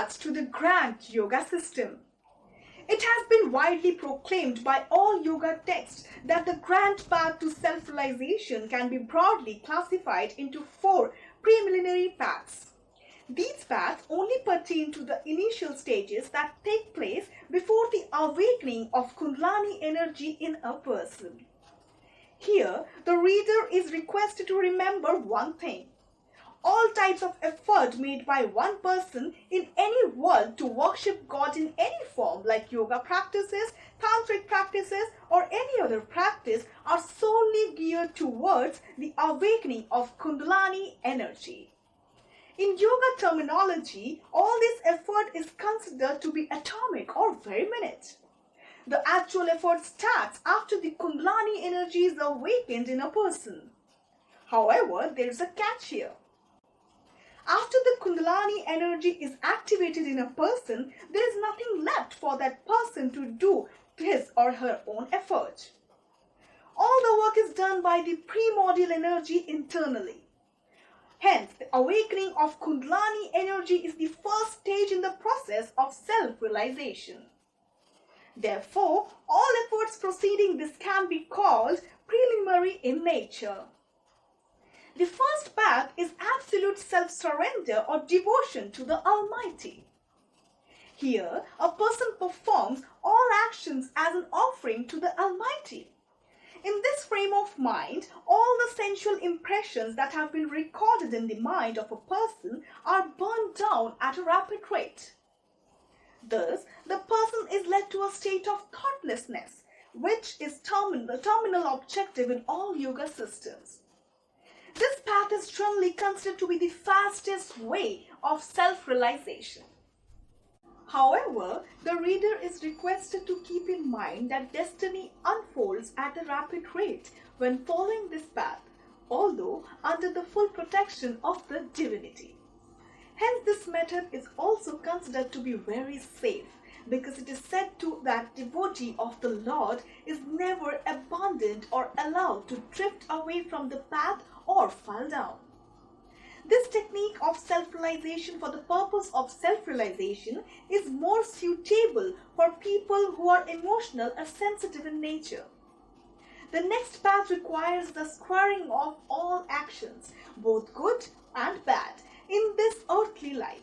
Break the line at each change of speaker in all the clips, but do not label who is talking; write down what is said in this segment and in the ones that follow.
paths to the grand yoga system. It has been widely proclaimed by all yoga texts that the grand path to self-realization can be broadly classified into 4 preliminary paths. These paths only pertain to the initial stages that take place before the awakening of Kundalini energy in a person. Here, the reader is requested to remember one thing. All types of effort made by one person in any world to worship God in any form, like yoga practices, tantric practices, or any other practice, are solely geared towards the awakening of Kundalini energy. In yoga terminology, all this effort is considered to be atomic or very minute. The actual effort starts after the Kundalini energy is awakened in a person. However, there is a catch here. After the Kundalini energy is activated in a person, there is nothing left for that person to do his or her own effort. All the work is done by the primordial energy internally. Hence, the awakening of Kundalini energy is the first stage in the process of self-realization. Therefore, all efforts preceding this can be called preliminary in nature. The first path is absolute self-surrender or devotion to the Almighty. Here, a person performs all actions as an offering to the Almighty. In this frame of mind, all the sensual impressions that have been recorded in the mind of a person are burned down at a rapid rate. Thus, the person is led to a state of thoughtlessness, which is the terminal objective in all yoga systems. This path is generally considered to be the fastest way of self-realization. However, the reader is requested to keep in mind that destiny unfolds at a rapid rate when following this path, although under the full protection of the divinity. Hence, this method is also considered to be very safe because it is said to that devotee of the Lord is never abandoned or allowed to drift away from the path or fall down. This technique of self-realization for the purpose of self-realization is more suitable for people who are emotional or sensitive in nature. The next path requires the squaring of all actions, both good and bad, in this earthly life.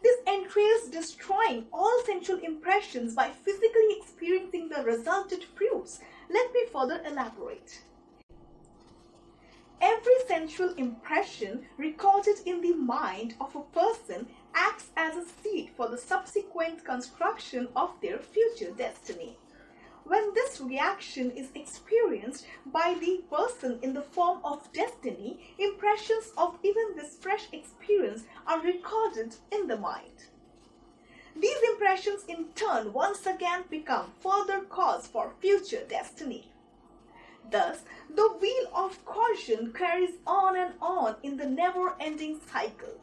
This entails destroying all sensual impressions by physically experiencing the resultant fruits. Let me further elaborate. Every sensual impression recorded in the mind of a person acts as a seed for the subsequent construction of their future destiny. When this reaction is experienced by the person in the form of destiny, impressions of even this fresh experience are recorded in the mind. These impressions in turn once again become further cause for future destiny. Thus, the wheel of caution carries on and on in the never-ending cycle.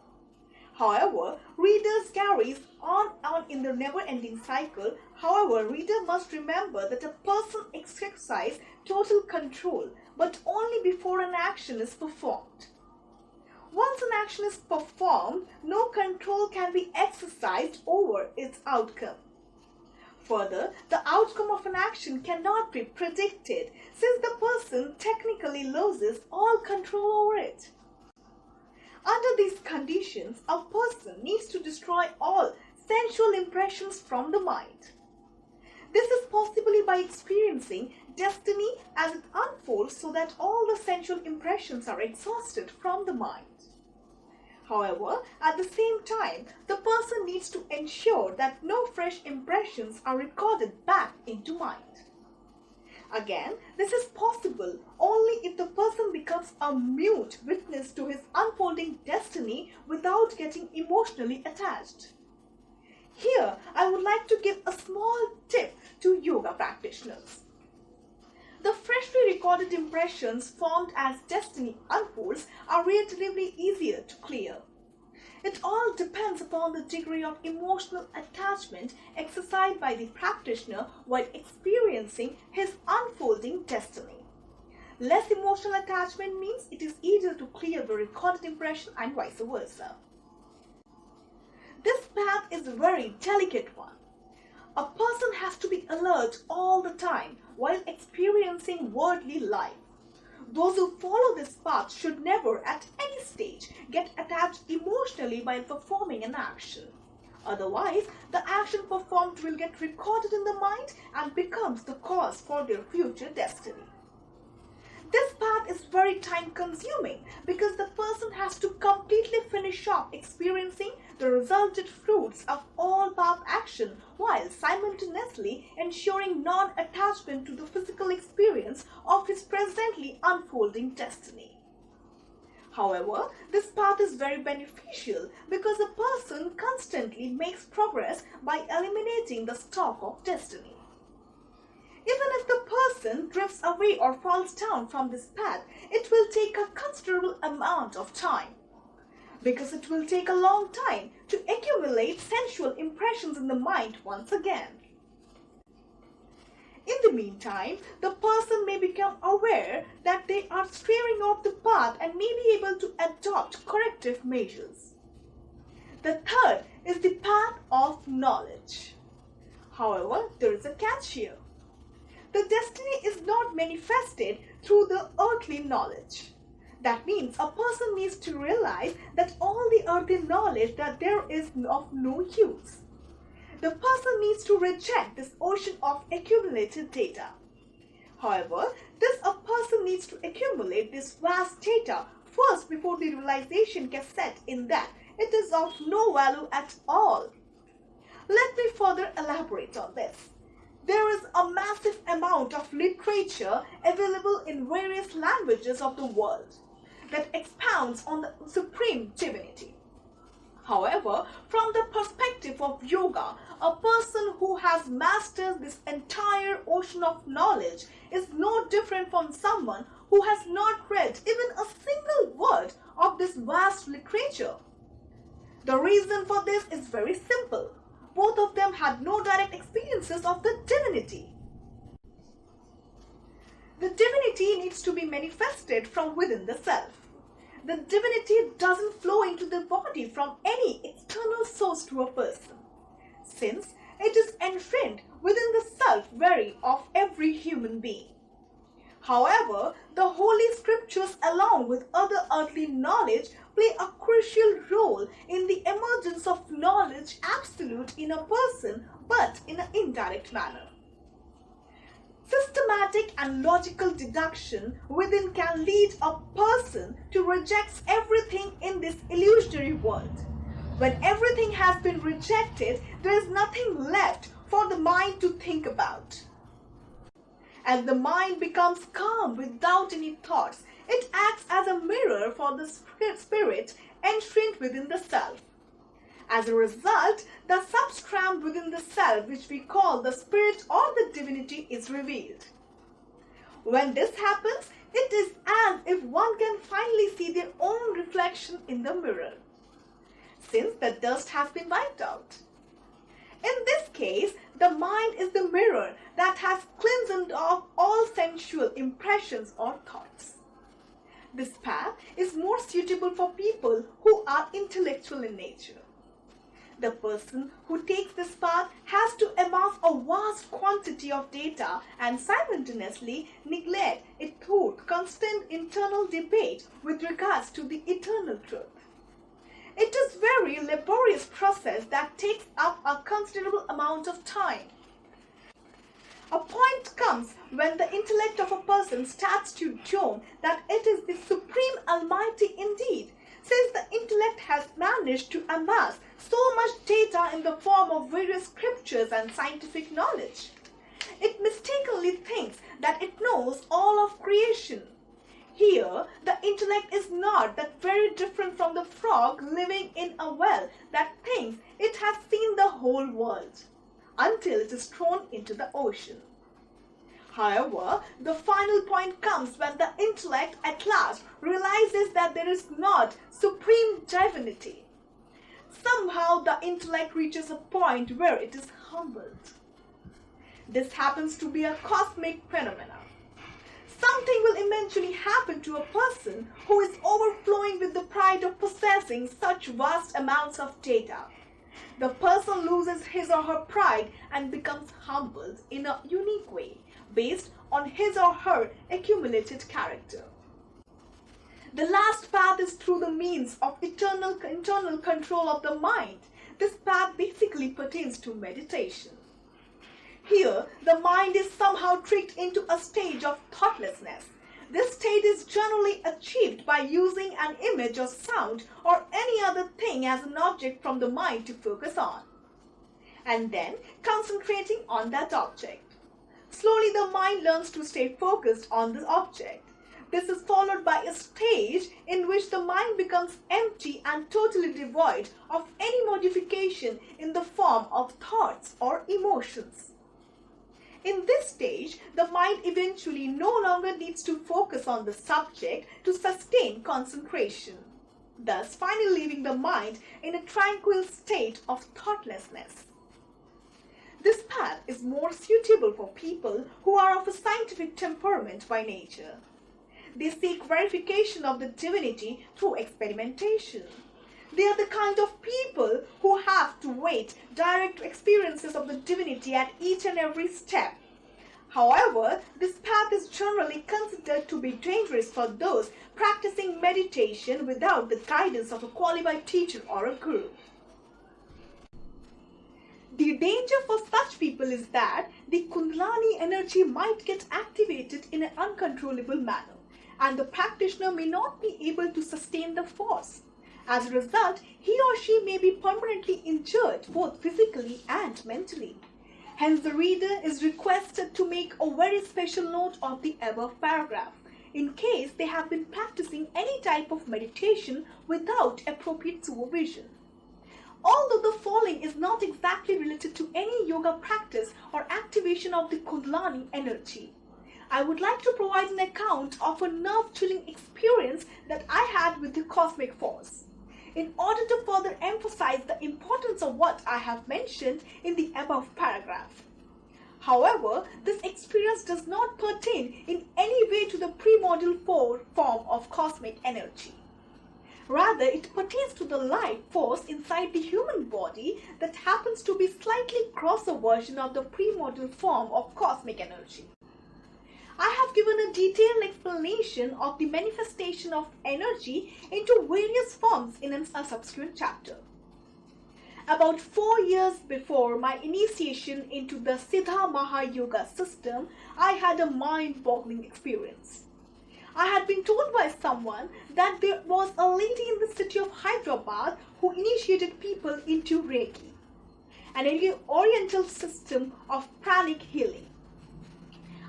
However, reader must remember that a person exercises total control, but only before an action is performed. Once an action is performed, no control can be exercised over its outcome. Further, the outcome of an action cannot be predicted since the person technically loses all control over it. Under these conditions, a person needs to destroy all sensual impressions from the mind. This is possibly by experiencing destiny as it unfolds so that all the sensual impressions are exhausted from the mind. However, at the same time, the person needs to ensure that no fresh impressions are recorded back into mind. Again, this is possible only if the person becomes a mute witness to his unfolding destiny without getting emotionally attached. Here, I would like to give a small tip to yoga practitioners. The freshly recorded impressions formed as destiny unfolds are relatively easier to clear. It all depends upon the degree of emotional attachment exercised by the practitioner while experiencing his unfolding destiny. Less emotional attachment means it is easier to clear the recorded impression and vice versa. This path is a very delicate one. A person has to be alert all the time while experiencing worldly life. Those who follow this path should never at any stage get attached emotionally while performing an action. Otherwise, the action performed will get recorded in the mind and becomes the cause for their future destiny. This path is very time consuming because the person has to completely finish off experiencing the resultant fruits of all path action while simultaneously ensuring non-attachment to the physical experience of his presently unfolding destiny. However, this path is very beneficial because a person constantly makes progress by eliminating the stock of destiny. Even if the person drifts away or falls down from this path, it will take a considerable amount of time, because it will take a long time to accumulate sensual impressions in the mind once again. In the meantime, the person may become aware that they are straying off the path and may be able to adopt corrective measures. The third is the path of knowledge. However, there is a catch here. The destiny is not manifested through the earthly knowledge. That means a person needs to realize that all the earthly knowledge that there is of no use. The person needs to reject this ocean of accumulated data. However, a person needs to accumulate this vast data first before the realization gets set in that it is of no value at all. Let me further elaborate on this. There is a massive amount of literature available in various languages of the world that expounds on the supreme divinity. However, from the perspective of yoga, a person who has mastered this entire ocean of knowledge is no different from someone who has not read even a single word of this vast literature. The reason for this is very simple. Both of them had no direct experiences of the divinity. The divinity needs to be manifested from within the self. The divinity doesn't flow into the body from any external source to a person, since it is enshrined within the self very of every human being. However, the holy scriptures along with other earthly knowledge play a crucial role in the emergence of knowledge absolute in a person, but in an indirect manner. Systematic and logical deduction within can lead a person to reject everything in this illusory world. When everything has been rejected, there is nothing left for the mind to think about. As the mind becomes calm without any thoughts, it acts as a mirror for the spirit enshrined within the self. As a result, the substram within the self, which we call the spirit or the divinity, is revealed. When this happens, it is as if one can finally see their own reflection in the mirror, since the dust has been wiped out. In this case, the mind is the mirror that has cleansed off all sensual impressions or thoughts. This path is more suitable for people who are intellectual in nature. The person who takes this path has to amass a vast quantity of data and simultaneously neglect it through constant internal debate with regards to the eternal truth. It is a very laborious process that takes up a considerable amount of time. A point comes when the intellect of a person starts to assume that it is the Supreme Almighty indeed, since the intellect has managed to amass so much data in the form of various scriptures and scientific knowledge. It mistakenly thinks that it knows all of creation. Here, the intellect is not that very different from the frog living in a well that thinks it has seen the whole world, until it is thrown into the ocean. However, the final point comes when the intellect at last realizes that there is not supreme divinity. Somehow the intellect reaches a point where it is humbled. This happens to be a cosmic phenomenon. Something will eventually happen to a person who is overflowing with the pride of possessing such vast amounts of data. The person loses his or her pride and becomes humbled in a unique way based on his or her accumulated character. The last path is through the means of internal control of the mind. This path basically pertains to meditation. Here, the mind is somehow tricked into a stage of thoughtlessness. This state is generally achieved by using an image or sound or any other thing as an object from the mind to focus on, and then concentrating on that object. Slowly, the mind learns to stay focused on the object. This is followed by a stage in which the mind becomes empty and totally devoid of any modification in the form of thoughts or emotions. In this stage, the mind eventually no longer needs to focus on the subject to sustain concentration, thus finally leaving the mind in a tranquil state of thoughtlessness. This path is more suitable for people who are of a scientific temperament by nature. They seek verification of the divinity through experimentation. They are the kind of people who have to wait direct experiences of the divinity at each and every step. However, this path is generally considered to be dangerous for those practicing meditation without the guidance of a qualified teacher or a guru. The danger for such people is that the Kundalini energy might get activated in an uncontrollable manner, and the practitioner may not be able to sustain the force. As a result, he or she may be permanently injured both physically and mentally. Hence, the reader is requested to make a very special note of the above paragraph, in case they have been practicing any type of meditation without appropriate supervision. Although the following is not exactly related to any yoga practice or activation of the Kundalini energy, I would like to provide an account of a nerve-chilling experience that I had with the cosmic force, in order to further emphasize the importance of what I have mentioned in the above paragraph. However, this experience does not pertain in any way to the primordial form of cosmic energy. Rather, it pertains to the life force inside the human body that happens to be slightly grosser version of the primordial form of cosmic energy. I have given a detailed explanation of the manifestation of energy into various forms in a subsequent chapter. About 4 years before my initiation into the Siddha Maha-Yoga system, I had a mind-boggling experience. I had been told by someone that there was a lady in the city of Hyderabad who initiated people into Reiki, an oriental system of pranic healing.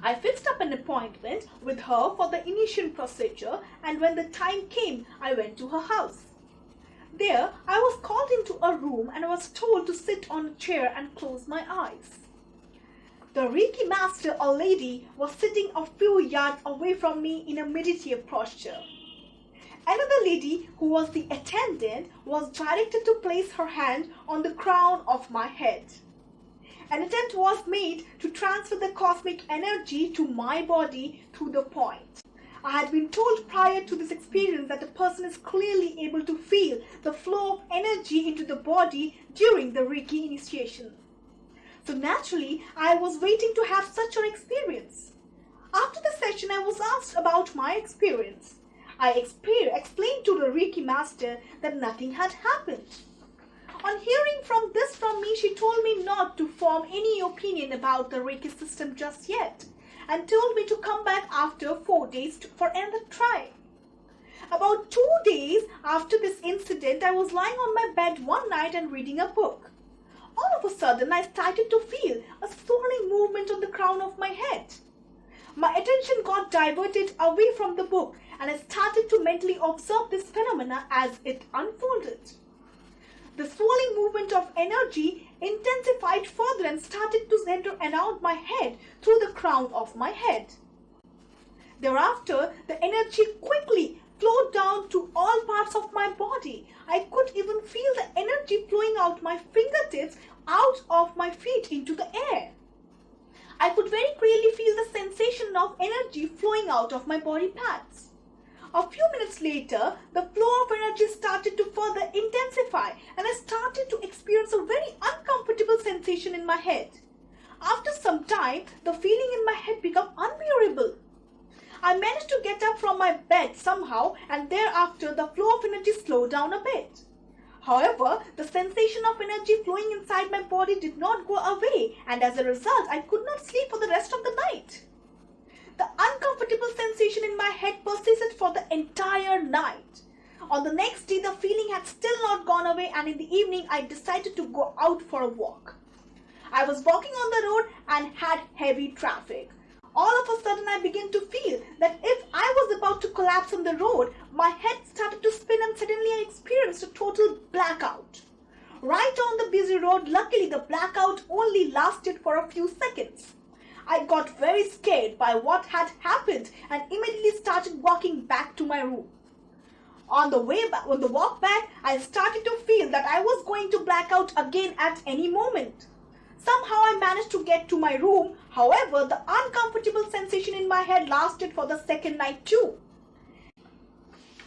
I fixed up an appointment with her for the initiation procedure, and when the time came, I went to her house. There, I was called into a room and I was told to sit on a chair and close my eyes. The Reiki master, a lady, was sitting a few yards away from me in a meditative posture. Another lady, who was the attendant, was directed to place her hand on the crown of my head. An attempt was made to transfer the cosmic energy to my body through the point. I had been told prior to this experience that a person is clearly able to feel the flow of energy into the body during the Reiki initiation. So naturally, I was waiting to have such an experience. After the session, I was asked about my experience. I explained to the Reiki master that nothing had happened. On hearing this from me, she told me not to form any opinion about the Reiki system just yet, and told me to come back after 4 days for another try. About 2 days after this incident, I was lying on my bed one night and reading a book. All of a sudden, I started to feel a swirling movement on the crown of my head. My attention got diverted away from the book, and I started to mentally observe this phenomena as it unfolded. The swirling movement of energy intensified further and started to center around my head through the crown of my head. Thereafter, the energy quickly flowed down to all parts of my body. I could even feel the energy flowing out my fingertips out of my feet into the air. I could very clearly feel the sensation of energy flowing out of my body parts. A few minutes later, the flow of energy started to further intensify and I started to experience experience a very uncomfortable sensation in my head. After some time, the feeling in my head became unbearable. I managed to get up from my bed somehow, and thereafter the flow of energy slowed down a bit. However, the sensation of energy flowing inside my body did not go away, and as a result, I could not sleep for the rest of the night. The uncomfortable sensation in my head persisted for the entire night. On the next day, the feeling had still not gone away, and in the evening, I decided to go out for a walk. I was walking on the road and had heavy traffic. All of a sudden, I began to feel that if I was about to collapse on the road, my head started to spin and suddenly I experienced a total blackout. Right on the busy road, luckily the blackout only lasted for a few seconds. I got very scared by what had happened and immediately started walking back to my room. On the walk back, I started to feel that I was going to black out again at any moment. Somehow I managed to get to my room. However, the uncomfortable sensation in my head lasted for the second night too.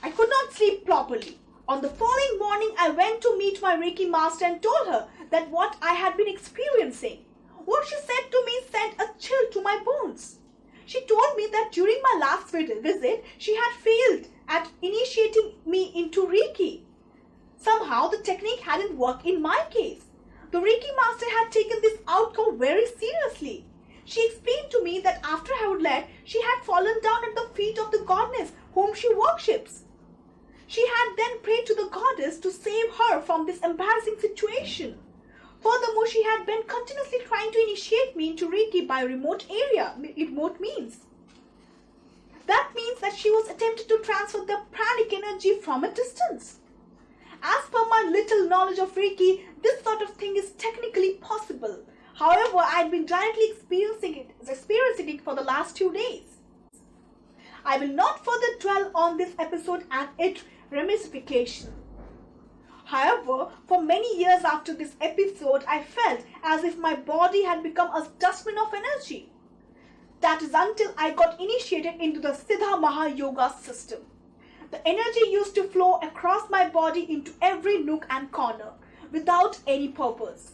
I could not sleep properly. On the following morning, I went to meet my Reiki master and told her that what I had been experiencing. What she said to me sent a chill to my bones. She told me that during my last visit, she had failed at initiating me into Reiki. Somehow the technique hadn't worked in my case. The Reiki master had taken this outcome very seriously. She explained to me that after I had left, she had fallen down at the feet of the goddess whom she worships. She had then prayed to the goddess to save her from this embarrassing situation. Furthermore, she had been continuously trying to initiate me into Reiki by remote means. That means that she was attempting to transfer the pranic energy from a distance. As per my little knowledge of Reiki, this sort of thing is technically possible. However, I had been directly experiencing it for the last 2 days. I will not further dwell on this episode and its ramification. However, for many years after this episode, I felt as if my body had become a dustbin of energy. That is until I got initiated into the Siddha Mahayoga system. The energy used to flow across my body into every nook and corner without any purpose.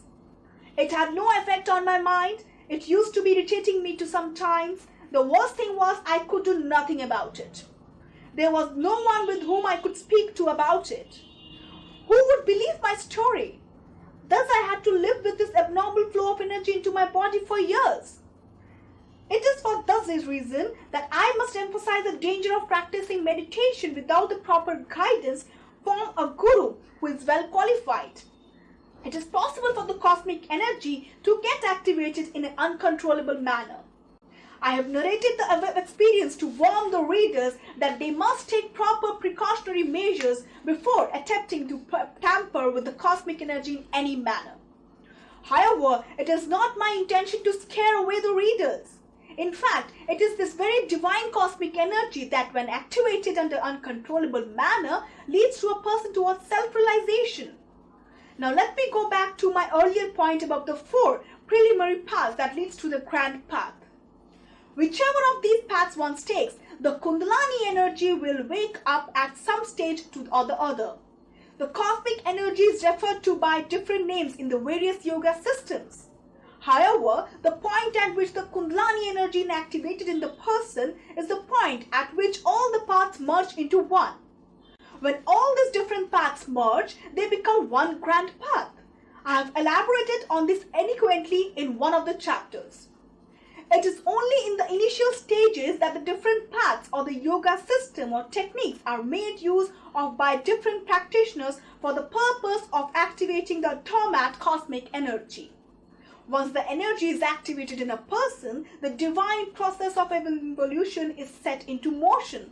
It had no effect on my mind. It used to be irritating me to sometimes. The worst thing was I could do nothing about it. There was no one with whom I could speak to about it. Who would believe my story? Thus I had to live with this abnormal flow of energy into my body for years. It is for this reason that I must emphasize the danger of practicing meditation without the proper guidance from a guru who is well qualified. It is possible for the cosmic energy to get activated in an uncontrollable manner. I have narrated the experience to warn the readers that they must take proper precautionary measures before attempting to tamper with the cosmic energy in any manner. However, it is not my intention to scare away the readers. In fact, it is this very divine cosmic energy that, when activated under uncontrollable manner, leads to a person towards self-realization. Now let me go back to my earlier point about the 4 preliminary paths that leads to the grand path. Whichever of these paths one takes, the Kundalini energy will wake up at some stage or the other. The cosmic energy is referred to by different names in the various yoga systems. However, the point at which the Kundalini energy is activated in the person is the point at which all the paths merge into one. When all these different paths merge, they become one grand path. I have elaborated on this eloquently in one of the chapters. It is only in the initial stages that the different paths or the yoga system or techniques are made use of by different practitioners for the purpose of activating the dormant cosmic energy. Once the energy is activated in a person, the divine process of evolution is set into motion.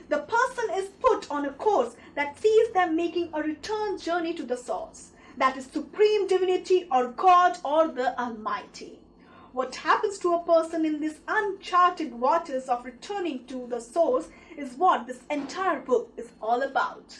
The person is put on a course that sees them making a return journey to the source, that is supreme divinity or God or the Almighty. What happens to a person in these uncharted waters of returning to the source is what this entire book is all about.